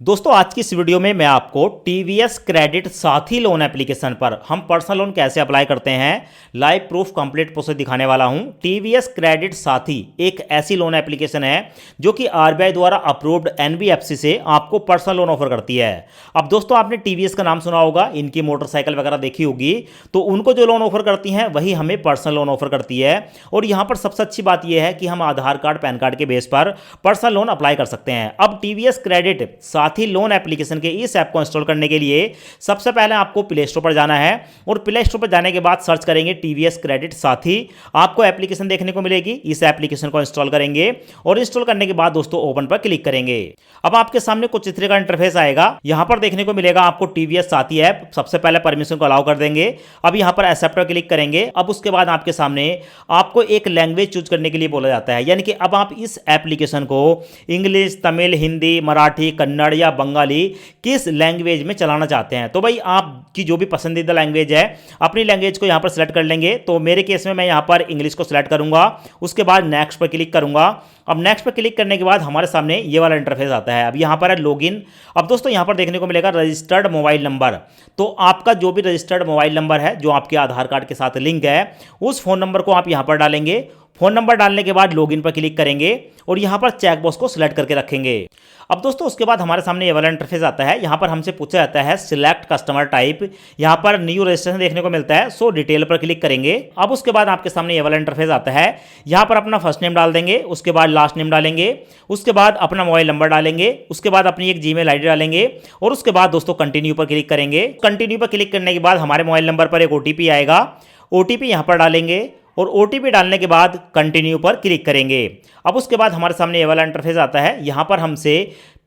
दोस्तों आज की इस वीडियो में मैं आपको टीवीएस क्रेडिट साथी लोन एप्लीकेशन पर हम पर्सनल लोन कैसे अप्लाई करते हैं लाइव प्रूफ कंप्लीट प्रोसेस दिखाने वाला हूं। टीवीएस क्रेडिट साथी एक ऐसी लोन एप्लीकेशन है जो कि आरबीआई द्वारा अप्रूव्ड एनबीएफसी से आपको पर्सनल लोन ऑफर करती है। अब दोस्तों आपने टीवीएस का नाम सुना होगा, इनकी मोटरसाइकिल वगैरह देखी होगी, तो उनको जो लोन ऑफर करती हैं वही हमें पर्सनल लोन ऑफर करती है। और यहां पर सबसे अच्छी बात यह है कि हम आधार कार्ड पैन कार्ड के बेस पर पर्सनल लोन अप्लाई कर सकते हैं। अब टीवीएस क्रेडिट साथी लोन एप्लीकेशन के इस ऐप को इंस्टॉल करने के लिए सबसे पहले आपको प्ले स्टोर पर जाना है और प्ले स्टोर पर जाने के बाद सर्च करेंगे टीवीएस क्रेडिट साथी। आपको एप्लीकेशन देखने को मिलेगी, इस एप्लीकेशन को इंस्टॉल करेंगे और इंस्टॉल करने के बाद दोस्तों ओपन पर क्लिक करेंगे। अब आपके सामने कुछ इस तरह का इंटरफेस आएगा। यहां पर देखने को मिलेगा आपको टीवीएस साथी ऐप। सबसे पहले परमिशन को अलाउ कर देंगे। अब यहां पर एक्सेप्ट पर क्लिक करेंगे। अब उसके बाद आपके सामने आपको एक लैंग्वेज चूज करने के लिए बोला जाता है, यानी कि अब आप इस एप्लीकेशन को इंग्लिश, तमिल, हिंदी, मराठी, कन्नड़ या बंगाली किस लैंग्वेज में चलाना चाहते हैं। तो भाई आपकी जो भी पसंदीदा लैंग्वेज है अपनी लैंग्वेज को यहां पर सेलेक्ट कर लेंगे। तो मेरे केस में मैं यहां पर इंग्लिश को सिलेक्ट करूंगा, उसके बाद नेक्स्ट पर क्लिक करूंगा। अब नेक्स्ट पर क्लिक करने के बाद हमारे सामने ये वाला इंटरफेस आता है। अब यहां पर है लॉगिन। अब दोस्तों यहां पर देखने को मिलेगा रजिस्टर्ड मोबाइल नंबर। तो आपका जो भी रजिस्टर्ड मोबाइल नंबर है जो आपके आधार कार्ड के साथ लिंक है उस फोन नंबर को आप यहां पर डालेंगे। फोन नंबर डालने के बाद लॉगिन पर क्लिक करेंगे और यहां पर चेक बॉक्स को सिलेक्ट करके रखेंगे। अब दोस्तों उसके बाद हमारे सामने ये वाला इंटरफेस आता है। यहां पर हमसे पूछा जाता है सिलेक्ट कस्टमर टाइप। यहां पर न्यू रजिस्ट्रेशन देखने को मिलता है, सो डिटेल पर क्लिक करेंगे। अब उसके बाद आपके सामने ये वाला इंटरफेस आता है। यहां पर अपना फर्स्ट नेम डाल देंगे, उसके बाद लास्ट नेम डालेंगे, उसके बाद अपना मोबाइल नंबर डालेंगे, उसके बाद अपनी एक जीमेल आईडी डालेंगे और उसके बाद दोस्तों कंटिन्यू पर क्लिक करेंगे। कंटिन्यू पर क्लिक करने के बाद हमारे मोबाइल नंबर पर एक ओटीपी आएगा। ओटीपी यहां पर डालेंगे और ओटीपी डालने के बाद कंटिन्यू पर क्लिक करेंगे। अब उसके बाद हमारे सामने ये वाला इंटरफेस आता है। यहां पर हमसे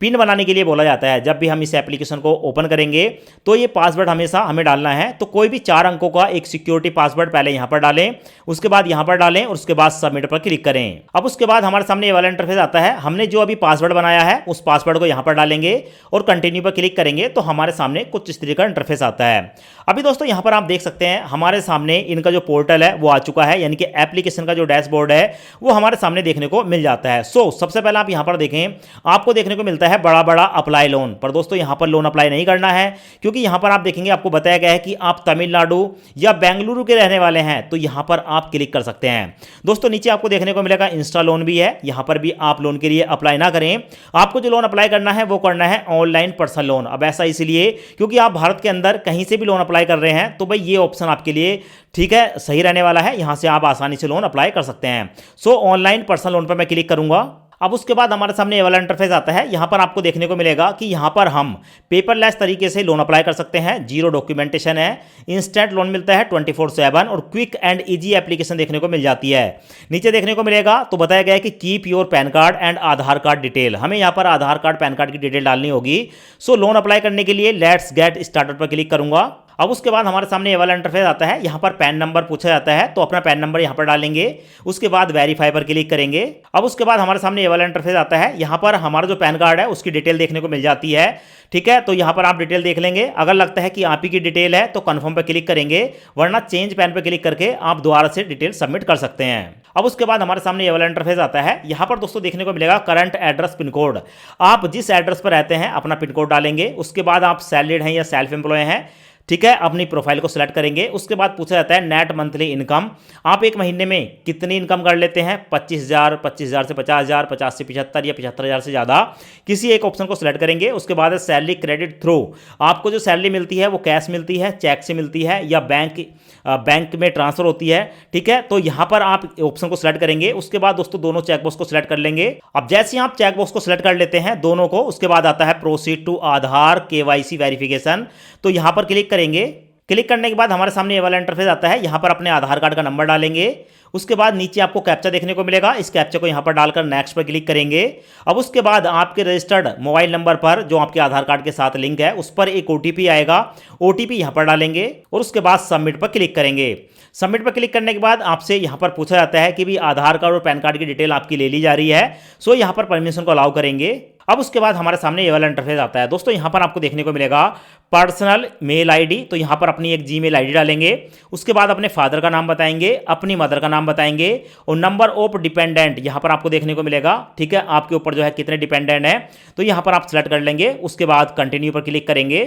पिन बनाने के लिए बोला जाता है। जब भी हम इस एप्लीकेशन को ओपन करेंगे तो ये पासवर्ड हमेशा हमें डालना है। तो कोई भी 4 अंकों का एक सिक्योरिटी पासवर्ड पहले यहां पर डालें, उसके बाद यहां पर डालें और उसके बाद सबमिट पर क्लिक करें। अब उसके बाद हमारे सामने ये वाला इंटरफेस आता है। हमने जो अभी पासवर्ड बनाया है उस पासवर्ड को यहां पर डालेंगे और कंटिन्यू पर क्लिक करेंगे तो हमारे सामने कुछ इस तरह का इंटरफेस आता है। अभी दोस्तों यहां पर आप देख सकते हैं हमारे सामने इनका जो पोर्टल है वो आ चुका है, यानी कि एप्लीकेशन का जो डैशबोर्ड है वो हमारे सामने देखने को मिल जाता है। सो सबसे पहले आप यहां पर देखें, आपको देखने को मिलता है बड़ा बड़ा अप्लाई लोन। पर दोस्तों यहां पर लोन अप्लाई नहीं करना है, क्योंकि यहां पर आप देखेंगे आपको बताया गया है कि आप तमिलनाडु या बेंगलुरु के रहने वाले हैं तो यहां पर आप क्लिक कर सकते हैं। दोस्तों नीचे आपको देखने को मिलेगा इंस्टा लोन भी है, यहां पर भी आप लोन के लिए अप्लाई ना करें। आपको जो लोन अप्लाई करना है वो करना है ऑनलाइन पर्सनल लोन। अब ऐसा इसलिए क्योंकि आप भारत के अंदर कहीं से भी लोन अप्लाई कर रहे हैं तो भाई ये ऑप्शन आपके लिए ठीक है, सही रहने वाला है। यहां से आप आसानी से लोन अप्लाई कर सकते हैं। सो ऑनलाइन पर्सनल लोन पर मैं क्लिक करूंगा। अब उसके बाद हमारे सामने ये वाला इंटरफेस आता है। यहां पर आपको देखने को मिलेगा कि यहां पर हम पेपरलेस तरीके से लोन अप्लाई कर सकते हैं। जीरो डॉक्यूमेंटेशन है, इंस्टेंट लोन मिलता है 24/7 और क्विक एंड इजी एप्लीकेशन देखने को मिल जाती है। नीचे देखने को मिलेगा तो बताया गया है कि keep your pan card and Aadhaar card detail. हमें यहां पर आधार कार्ड पैन कार्ड की डिटेल डालनी होगी। सो लोन अप्लाई करने के लिए लेट्स गेट स्टार्टेड पर क्लिक करूंगा। अब उसके बाद हमारे सामने ये वाला इंटरफेस आता है। यहां पर पैन नंबर पूछा जाता है तो अपना पैन नंबर यहां पर डालेंगे, उसके बाद वेरीफाई पर क्लिक करेंगे। अब उसके बाद हमारे सामने ये वाला इंटरफेस आता है। यहां पर हमारा जो पैन कार्ड है उसकी डिटेल देखने को मिल जाती है। ठीक है, तो यहां पर आप डिटेल देख लेंगे। अगर लगता है कि आप ही की डिटेल है तो कंफर्म पर क्लिक करेंगे, वरना चेंज पैन पर क्लिक करके आप दोबारा से डिटेल सबमिट कर सकते हैं। अब उसके बाद हमारे सामने ये वाला इंटरफेस आता है। यहां पर दोस्तों देखने को मिलेगा करंट एड्रेस पिन कोड। आप जिस एड्रेस पर रहते हैं अपना पिन कोड डालेंगे, उसके बाद आप सैलरीड हैं या सेल्फ एम्प्लॉय हैं, ठीक है, अपनी प्रोफाइल को सिलेक्ट करेंगे। उसके बाद पूछा जाता है नेट मंथली इनकम, आप एक महीने में कितनी इनकम कर लेते हैं। 25,000, 25,000 से 50,000, 50 से 75 या 75,000 से ज़्यादा, किसी एक ऑप्शन को सिलेक्ट करेंगे। उसके बाद है सैलरी क्रेडिट थ्रू, आपको जो सैलरी मिलती है वो कैश मिलती है, चेक से मिलती है या बैंक में ट्रांसफर होती है। ठीक है, तो यहां पर आप ऑप्शन को सिलेक्ट करेंगे। उसके बाद दोस्तों दोनों चेकबॉक्स को सिलेक्ट कर लेंगे। अब जैसे ही आप चेकबॉक्स को सिलेक्ट कर लेते हैं दोनों को, उसके बाद आता है proceed to Aadhaar KYC verification. तो यहां पर क्लिक करेंगे। क्लिक करने के बाद हमारे सामने ये वाला इंटरफेस आता है। यहां पर अपने आधार कार्ड का नंबर डालेंगे, उसके बाद नीचे आपको कैप्चा देखने को मिलेगा। इस कैप्चा को यहां पर डालकर नेक्स्ट पर क्लिक करेंगे। अब उसके बाद आपके रजिस्टर्ड मोबाइल नंबर पर जो आपके आधार कार्ड के साथ लिंक है उस पर एक ओटीपी आएगा। ओटीपी यहां पर डालेंगे और उसके बाद सबमिट पर क्लिक करेंगे। सबमिट पर क्लिक करने के बाद आपसे यहां पर पूछा जाता है कि भी आधार कार्ड और पैन कार्ड की डिटेल आपकी ले ली जा रही है। सो यहां पर परमिशन को अलाउ करेंगे। अब उसके बाद हमारे सामने ये वाला इंटरफेस आता है। दोस्तों यहाँ पर आपको देखने को मिलेगा पर्सनल मेल आईडी, तो यहाँ पर अपनी एक जीमेल आईडी डालेंगे। उसके बाद अपने फादर का नाम बताएंगे, अपनी मदर का नाम बताएंगे और नंबर ऑफ डिपेंडेंट यहाँ पर आपको देखने को मिलेगा। ठीक है, आपके ऊपर जो है कितने डिपेंडेंट हैं तो यहाँ पर आप सेलेक्ट कर लेंगे। उसके बाद कंटिन्यू पर क्लिक करेंगे।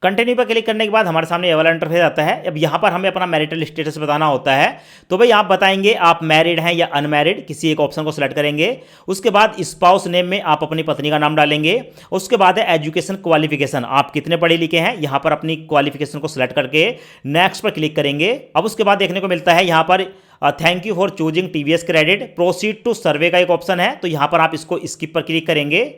कंटिन्यू पर क्लिक करने के बाद हमारे सामने ये वाला इंटरफेस आता है। अब यहाँ पर हमें अपना मैरिटल स्टेटस बताना होता है, तो भाई आप बताएंगे आप मैरिड हैं या अनमैरिड, किसी एक ऑप्शन को सिलेक्ट करेंगे। उसके बाद स्पाउस नेम में आप अपनी पत्नी का नाम डालेंगे। उसके बाद है एजुकेशन क्वालिफिकेशन, आप कितने पढ़े लिखे हैं, यहाँ पर अपनी क्वालिफिकेशन को सिलेक्ट करके नेक्स्ट पर क्लिक करेंगे। अब उसके बाद देखने को मिलता है यहाँ पर thank you for choosing TVS credit, proceed to survey का एक ऑप्शन है, तो यहाँ पर आप इसको स्किप पर क्लिक करेंगे।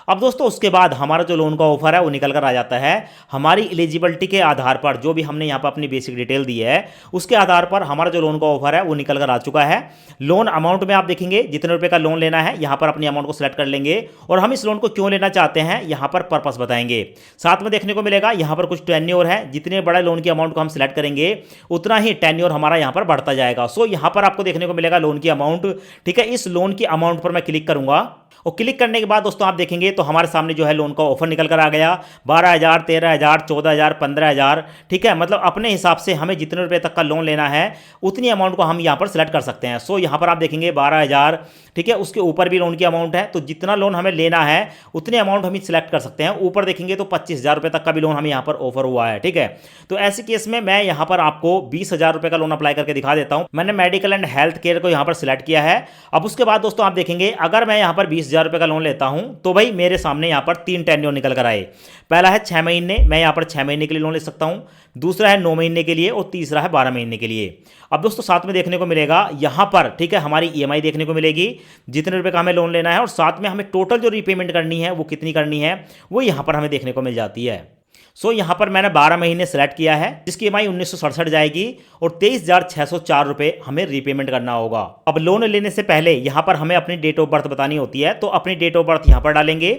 अब दोस्तों उसके बाद हमारा जो लोन का ऑफर है वो निकल कर आ जाता है। हमारी एलिजिबिलिटी के आधार पर जो भी हमने यहाँ पर अपनी बेसिक डिटेल दी है उसके आधार पर हमारा जो लोन का ऑफर है वो निकल कर आ चुका है। लोन अमाउंट में आप देखेंगे जितने रुपए का लोन लेना है, यहाँ पर अपनी अमाउंट को सिलेक्ट कर लेंगे और हम इस लोन को क्यों लेना चाहते हैं यहाँ पर पर्पस बताएंगे। साथ में देखने को मिलेगा यहाँ पर कुछ टेन्योर है, जितने बड़ा लोन की अमाउंट को हम सिलेक्ट करेंगे उतना ही टेन्योर हमारा यहाँ पर बढ़ता जाएगा। सो यहाँ पर आपको देखने को मिलेगा लोन की अमाउंट। ठीक है, इस लोन की अमाउंट पर मैं क्लिक करूंगा और क्लिक करने के बाद दोस्तों आप देखेंगे तो हमारे सामने जो है लोन का ऑफर निकल कर आ गया। 12,000, 13,000, 14,000, 15,000। ठीक है, मतलब अपने हिसाब से हमें जितने रुपए तक का लोन लेना है उतनी अमाउंट को हम यहाँ पर सिलेक्ट कर सकते हैं। सो यहाँ पर आप देखेंगे 12,000, ठीक है, उसके ऊपर भी लोन की अमाउंट है, तो जितना लोन हमें लेना है उतनी अमाउंट हम सिलेक्ट कर सकते हैं। ऊपर देखेंगे तो 25,000 रुपये तक का भी लोन हमें यहाँ पर ऑफर हुआ है। ठीक है, तो ऐसे केस में मैं यहाँ पर आपको 20,000 रुपये का लोन अप्लाई करके दिखा देता हूँ। मैंने मेडिकल एंड हेल्थ केयर को यहाँ पर सिलेक्ट किया है। अब उसके बाद दोस्तों आप देखेंगे अगर मैं यहाँ पर 20,000 रुपये का लोन लेता हूँ तो भाई मेरे सामने यहाँ पर 3 टेन्योर निकल कर आए। पहला है 6 महीने, मैं यहाँ पर 6 महीने के लिए लोन ले सकता हूँ। दूसरा है 9 महीने के लिए और तीसरा है 12 महीने के लिए। अब दोस्तों साथ में देखने को मिलेगा यहाँ पर, ठीक है, हमारी ईएमआई देखने को मिलेगी, जितने रुपए का हमें लोन लेना है और साथ में हमें टोटल जो रीपेमेंट करनी है वो कितनी करनी है वो यहाँ पर हमें देखने को मिल जाती है। सो यहाँ पर मैंने 12 महीने सेलेक्ट किया है जिसकी ईएमआई 1967 जाएगी और 23,604 रुपये हमें रीपेमेंट करना होगा। अब लोन लेने से पहले यहाँ पर हमें अपनी डेट ऑफ बर्थ बतानी होती है, तो अपनी डेट ऑफ बर्थ यहाँ पर डालेंगे,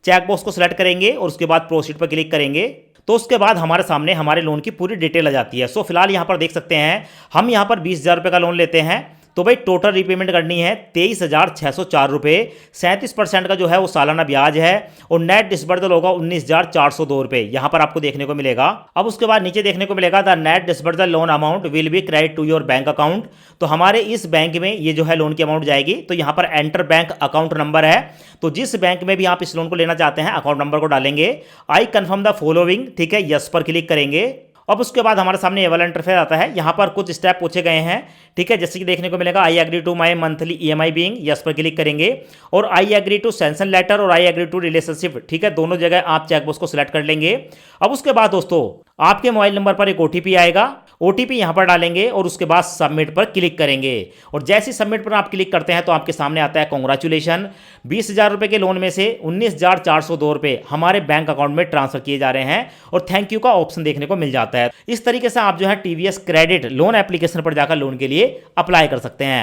चेक बॉक्स को सिलेक्ट करेंगे और उसके बाद प्रोसीड पर क्लिक करेंगे। तो उसके बाद हमारे सामने हमारे लोन की पूरी डिटेल आ जाती है। सो फिलहाल यहाँ पर देख सकते हैं हम यहाँ पर 20,000 रुपये का लोन लेते हैं तो भाई टोटल रीपेमेंट करनी है 23,604 रुपये। 37% का जो है वो सालाना ब्याज है और नेट डिस्बर्सल होगा 19,402 रुपये, यहाँ पर आपको देखने को मिलेगा। अब उसके बाद नीचे देखने को मिलेगा the net disbursal loan amount will be credit to your bank account, तो हमारे इस बैंक में ये जो है लोन की अमाउंट जाएगी। तो यहाँ पर एंटर बैंक अकाउंट नंबर है, तो जिस बैंक में भी आप इस लोन को लेना चाहते हैं अकाउंट नंबर को डालेंगे। आई कन्फर्म द फॉलोइंग, ठीक है, यस पर क्लिक करेंगे। अब उसके बाद हमारे सामने ये वाला इंटरफेस आता है। यहाँ पर कुछ स्टेप पूछे गए हैं, ठीक है, जैसे कि देखने को मिलेगा I agree to my monthly EMI being, yes पर क्लिक करेंगे और I agree to sanction letter और आई एग्री टू रिलेशनशिप, ठीक है, दोनों जगह आप चेकबॉक्स को सिलेक्ट कर लेंगे। अब उसके बाद दोस्तों आपके मोबाइल नंबर पर एक ओटीपी आएगा, ओटीपी यहाँ पर डालेंगे और उसके बाद सबमिट पर क्लिक करेंगे और जैसे सबमिट पर आप क्लिक करते हैं तो आपके सामने आता है कॉन्ग्रेचुलेशन, 20,000 रुपये के लोन में से 19,402 रुपये हमारे बैंक अकाउंट में ट्रांसफर किए जा रहे हैं और थैंक यू का ऑप्शन देखने को मिल जाता है। इस तरीके से आप जो है टीवीएस क्रेडिट लोन एप्लीकेशन पर जाकर लोन के लिए अप्लाई कर सकते हैं।